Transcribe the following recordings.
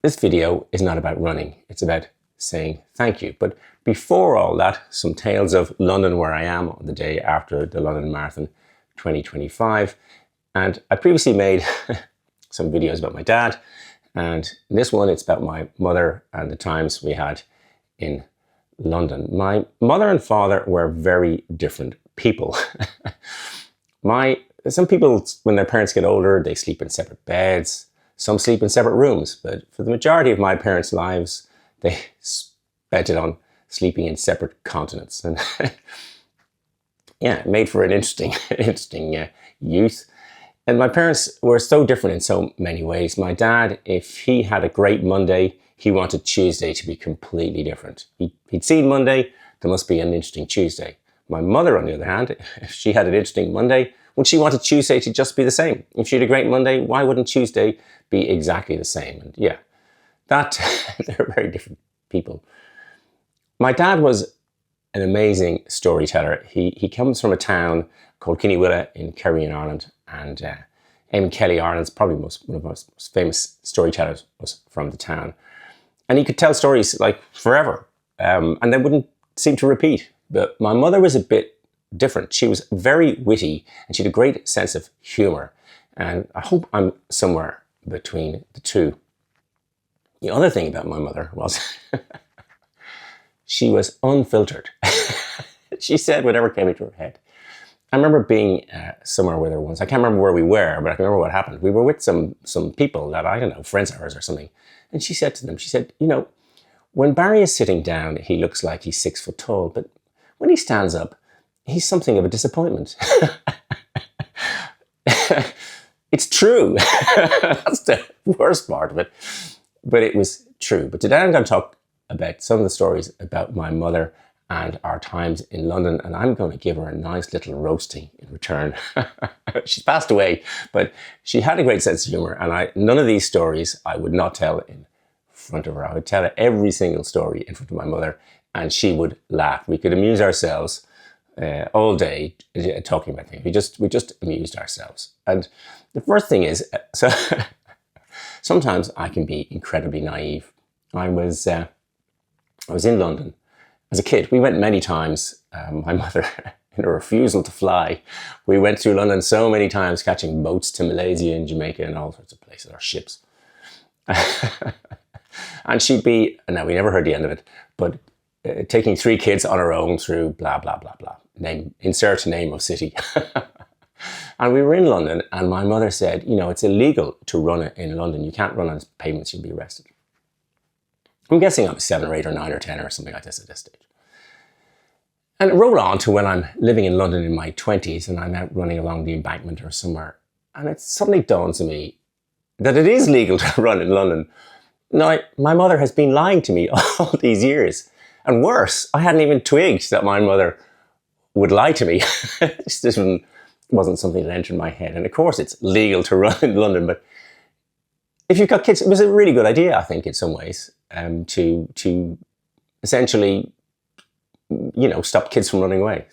This video is not about running, it's about saying thank you. But before all that, some tales of London, where I am on the day after the London Marathon 2025. And I previously made some videos about my dad, and in this one it's about my mother and the times we had in London. My mother and father were very different people. Some people, when their parents get older, they sleep in separate beds. Some sleep in separate rooms, but for the majority of my parents' lives, they spent it on sleeping in separate continents. And yeah, it made for an interesting youth. And my parents were so different in so many ways. My dad, if he had a great Monday, he wanted Tuesday to be completely different. He'd seen Monday, there must be an interesting Tuesday. My mother, on the other hand, if she had an interesting Monday, well, she wanted Tuesday to just be the same. If she had a great Monday, why wouldn't Tuesday be exactly the same? And yeah, they're very different people. My dad was an amazing storyteller. He comes from a town called Kinnywilla in Kerry in Ireland, and Eamon Kelly, Ireland's probably one of the most famous storytellers, was from the town. And he could tell stories like forever, and they wouldn't seem to repeat. But my mother was a bit different. She was very witty and she had a great sense of humor. And I hope I'm somewhere between the two. The other thing about my mother was she was unfiltered. She said whatever came into her head. I remember being somewhere with her once. I can't remember where we were, but I can remember what happened. We were with some people that, I don't know, friends of hers or something. And she said to them, she said, you know, when Barry is sitting down, he looks like he's 6 foot tall, but when he stands up, he's something of a disappointment. It's true. That's the worst part of it. But it was true. But today I'm going to talk about some of the stories about my mother and our times in London, and I'm going to give her a nice little roasting in return. She's passed away, but she had a great sense of humor, and none of these stories I would not tell in front of her. I would tell her every single story in front of my mother, and she would laugh. We could amuse ourselves all day talking about things. We just amused ourselves. And the first thing is, so sometimes I can be incredibly naive. I was in London as a kid. We went many times. My mother, in a refusal to fly, we went through London so many times, catching boats to Malaysia and Jamaica and all sorts of places, or ships. And she'd be, now we never heard the end of it, but taking 3 kids on her own through blah, blah, blah, blah. Insert name of city. And we were in London, and my mother said, you know, it's illegal to run it in London. You can't run on pavements, you'll be arrested. I'm guessing I was 7 or 8 or 9 or 10 or something like this at this stage. And it rolled on to when I'm living in London in my 20s and I'm out running along the embankment or somewhere. And it suddenly dawns on me that it is legal to run in London. Now, my mother has been lying to me all these years. And worse, I hadn't even twigged that my mother would lie to me. This wasn't something that entered my head. And of course, it's legal to run in London, but if you've got kids, it was a really good idea, I think, in some ways, to essentially, you know, stop kids from running away.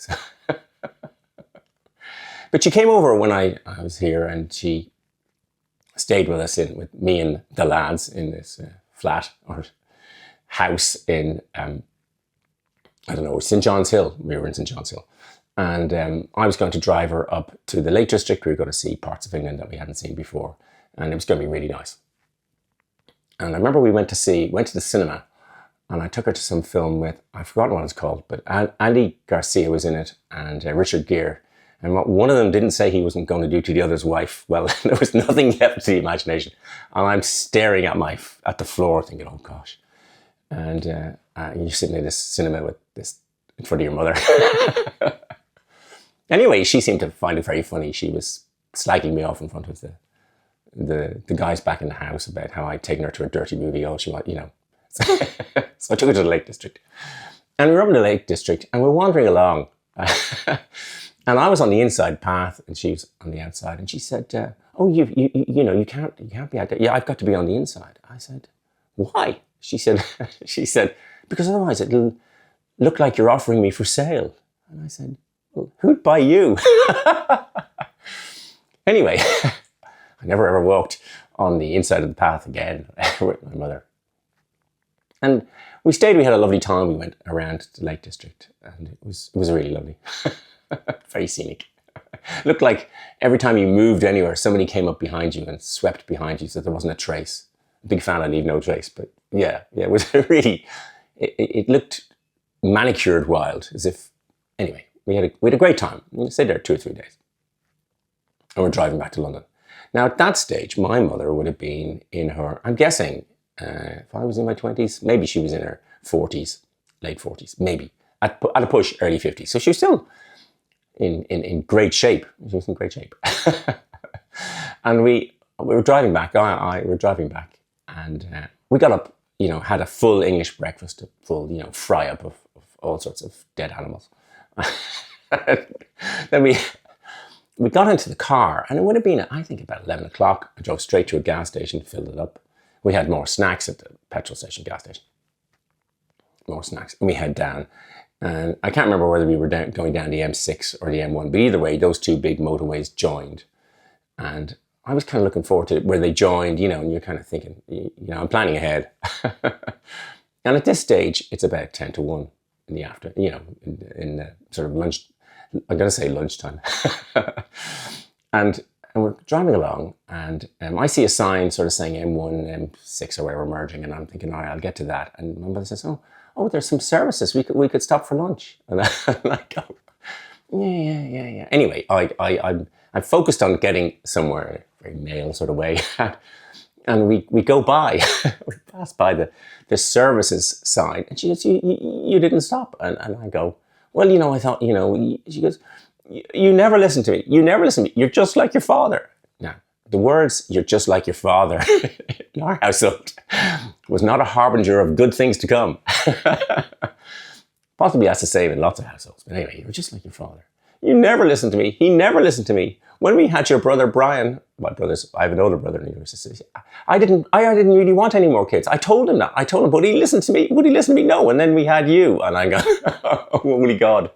But she came over when I was here, and she stayed with us with me and the lads in this flat or house in, I don't know, St. John's Hill. We were in St. John's Hill. And I was going to drive her up to the Lake District. We were going to see parts of England that we hadn't seen before. And it was going to be really nice. And I remember we went to the cinema, and I took her to some film with, I've forgotten what it's called, but Andy Garcia was in it, and Richard Gere. And what one of them didn't say he wasn't going to do to the other's wife, well, there was nothing left to the imagination. And I'm staring at the floor thinking, oh gosh. And you're sitting in this cinema with this in front of your mother. Anyway, she seemed to find it very funny. She was slagging me off in front of the guys back in the house about how I'd taken her to a dirty movie, all she wanted, you know. So I took her to the Lake District. And we were up in the Lake District, and we're wandering along. And I was on the inside path, and she was on the outside. And she said, "Oh, you know, you can't be out there." "Yeah, I've got to be on the inside." I said, "Why?" She said, "Because otherwise it'll look like you're offering me for sale." And I said, "Well, who'd buy you?" Anyway, I never ever walked on the inside of the path again with my mother. And we stayed, we had a lovely time. We went around to the Lake District and it was really lovely. Very scenic. Looked like every time you moved anywhere, somebody came up behind you and swept behind you so there wasn't a trace. Big fan of Leave No Trace, but yeah, it was really, it looked manicured wild, as if, anyway, we had a great time. We stayed there 2 or 3 days. And we're driving back to London. Now at that stage, my mother would have been in her, I'm guessing, if I was in my 20s, maybe she was in her 40s, late 40s, maybe. At a push, early 50s. So she was still in great shape. She was in great shape. And we were driving back, we were driving back, and we got up, had a full English breakfast, a full, fry up of all sorts of dead animals. Then we got into the car, and it would have been, I think, about 11 o'clock. I drove straight to a gas station, filled it up. We had more snacks at the petrol station, gas station. More snacks. And we head down. And I can't remember whether we were going down the M6 or the M1, but either way, those two big motorways joined. And I was kind of looking forward to where they joined, and you're kind of thinking, I'm planning ahead. And at this stage, it's about 10 to 1 in the afternoon, in the sort of lunch, I'm going to say lunchtime. And we're driving along, and I see a sign sort of saying M1, M6 or whatever merging, and I'm thinking, all right, I'll get to that. And my mother says, oh, there's some services. We could stop for lunch. And I go, yeah. Anyway, I'm focused on getting somewhere, very male sort of way. And we go by, we pass by the services sign, and she goes, you didn't stop. And I go, well, I thought, she goes, you never listen to me. You never listen to me. You're just like your father. Now, the words, you're just like your father, in our household, was not a harbinger of good things to come. Possibly has to say in lots of households. But anyway, you're just like your father. You never listened to me. He never listened to me. When we had your brother Brian, I have an older brother, and he was just, I didn't really want any more kids. I told him that. But he listened to me. Would he listen to me? No. And then we had you. And I go, oh, holy God.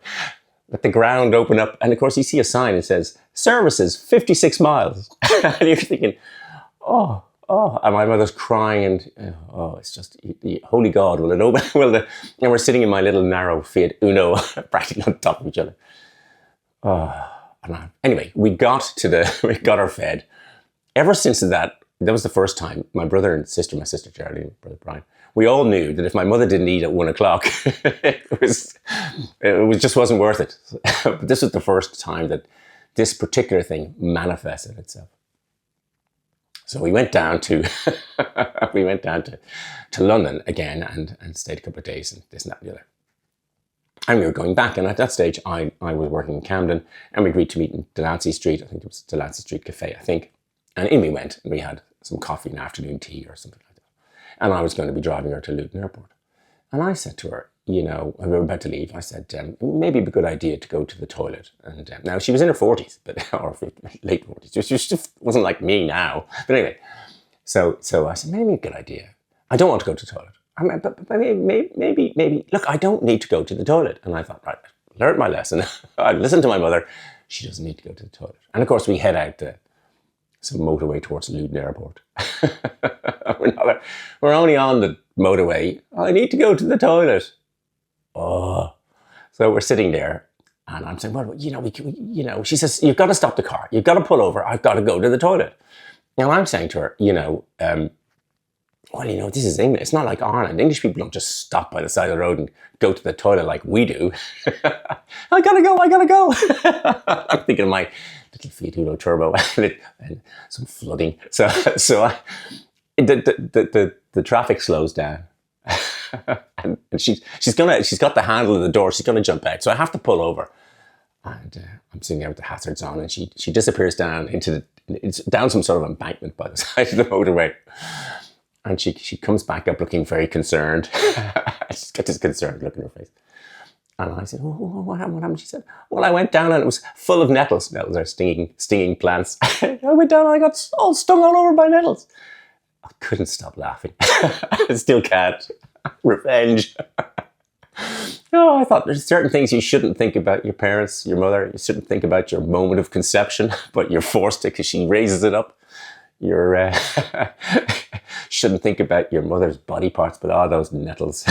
Let the ground open up. And of course, you see a sign that says, services, 56 miles. And you're thinking, oh. And my mother's crying, and it's just, the holy God, will it open? And we're sitting in my little narrow Fiat Uno, practically on top of each other. Anyway, we got our fed. Ever since that was the first time, my brother and sister, my sister Geraldine, brother Brian, we all knew that if my mother didn't eat at 1 o'clock, it just wasn't worth it. But this was the first time that this particular thing manifested itself. So we went down to London again and stayed a couple of days and this and that and the other. And we were going back, and at that stage I was working in Camden, and we agreed to meet in Delancey Street. I think it was Delancey Street Cafe, I think. And in we went, and we had some coffee and afternoon tea or something like that. And I was going to be driving her to Luton Airport. And I said to her, we were about to leave, I said, maybe it'd be a good idea to go to the toilet. And now she was in her 40s, or late 40s. She just wasn't like me now. But anyway, so I said, maybe a good idea. I don't want to go to the toilet. I mean, but maybe, look, I don't need to go to the toilet. And I thought, right, learned my lesson. I listened to my mother. She doesn't need to go to the toilet. And of course, we head out some motorway towards Luton Airport. We're only on the motorway. I need to go to the toilet. Oh, so we're sitting there, and I'm saying, well, she says, you've got to stop the car. You've got to pull over. I've got to go to the toilet. Now I'm saying to her, well, this is England. It's not like Ireland. English people don't just stop by the side of the road and go to the toilet like we do. I gotta go. I'm thinking of my little Fiat Uno Turbo and some flooding. So the traffic slows down. and she's got the handle of the door. She's gonna jump out. So I have to pull over. And I'm sitting there with the hazards on, and she disappears down down some sort of embankment by the side of the motorway. And she comes back up looking very concerned. She's got this concerned look in her face. And I said, what happened? She said, well, I went down and it was full of nettles. Nettles are stinging plants. I went down and I got all stung all over by nettles. I couldn't stop laughing. I still can't. Revenge. I thought there's certain things you shouldn't think about your parents, your mother. You shouldn't think about your moment of conception, but you're forced to because she raises it up. You're shouldn't think about your mother's body parts, but all those nettles.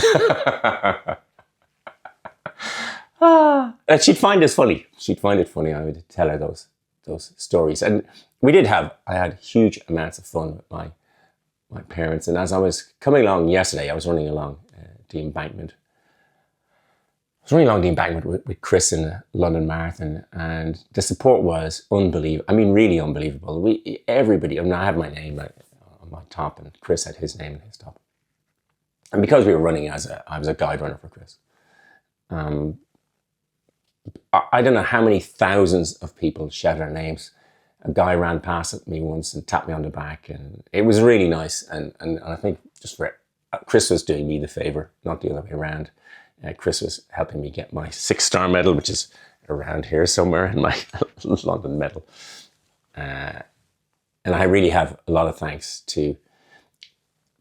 And she'd find this funny. She'd find it funny. I would tell her those stories. And I had huge amounts of fun with my parents. And as I was coming along yesterday, I was running along the embankment. With Chris in the London Marathon, and the support was unbelievable. I mean, really unbelievable. Everybody, I mean, I had my name on my top, and Chris had his name on his top. And because we were running I was a guide runner for Chris. I don't know how many thousands of people shouted our names. A guy ran past me once and tapped me on the back, and it was really nice. And I think Chris was doing me the favor, not the other way around. Chris was helping me get my 6-star medal, which is around here somewhere in my London medal. And I really have a lot of thanks to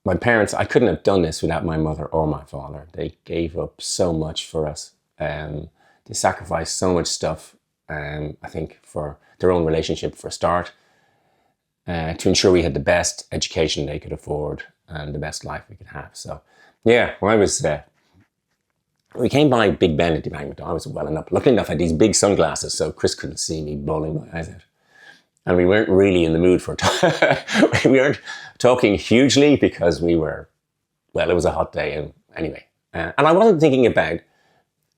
my parents. I couldn't have done this without my mother or my father. They gave up so much for us. They sacrificed so much stuff, I think, for their own relationship for a start, to ensure we had the best education they could afford and the best life we could have. So, yeah, when we came by Big Ben at the embankment, I was lucky enough I had these big sunglasses, so Chris couldn't see me bawling my eyes out. And we weren't really in the mood for it. We weren't talking hugely because it was a hot day. And anyway, and I wasn't thinking about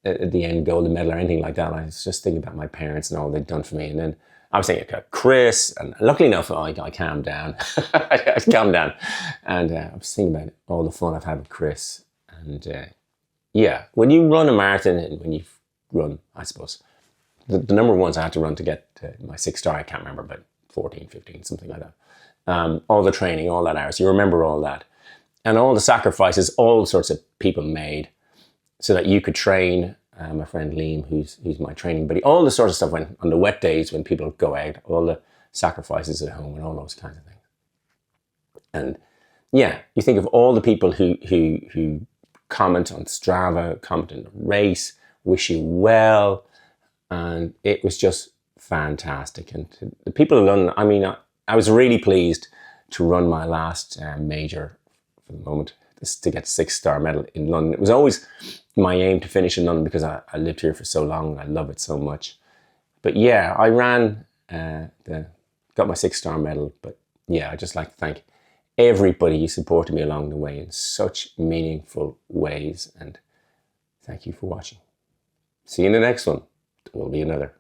the end goal, the medal or anything like that. I was just thinking about my parents and all they'd done for me. And then I was thinking about Chris, and luckily enough, I calmed down. I calmed down. And I was thinking about all the fun I've had with Chris. And yeah, when you run a marathon and when you run, I suppose, the number of ones I had to run to get my 6-star, I can't remember, but 14, 15, something like that. All the training, all that hours, you remember all that. And all the sacrifices all sorts of people made so that you could train. My friend Liam, who's my training buddy, all the sorts of stuff when on the wet days when people go out, all the sacrifices at home and all those kinds of things. And yeah, you think of all the people who comment on Strava, comment in the race, wish you well, and it was just fantastic. And the people in London, I mean, I was really pleased to run my last major for the moment, to get 6-star medal in London. It was always my aim to finish in London because I lived here for so long. I love it so much. But yeah, I ran, got my 6-star medal. But yeah, I'd just like to thank everybody who supported me along the way in such meaningful ways. And thank you for watching. See you in the next one. There will be another.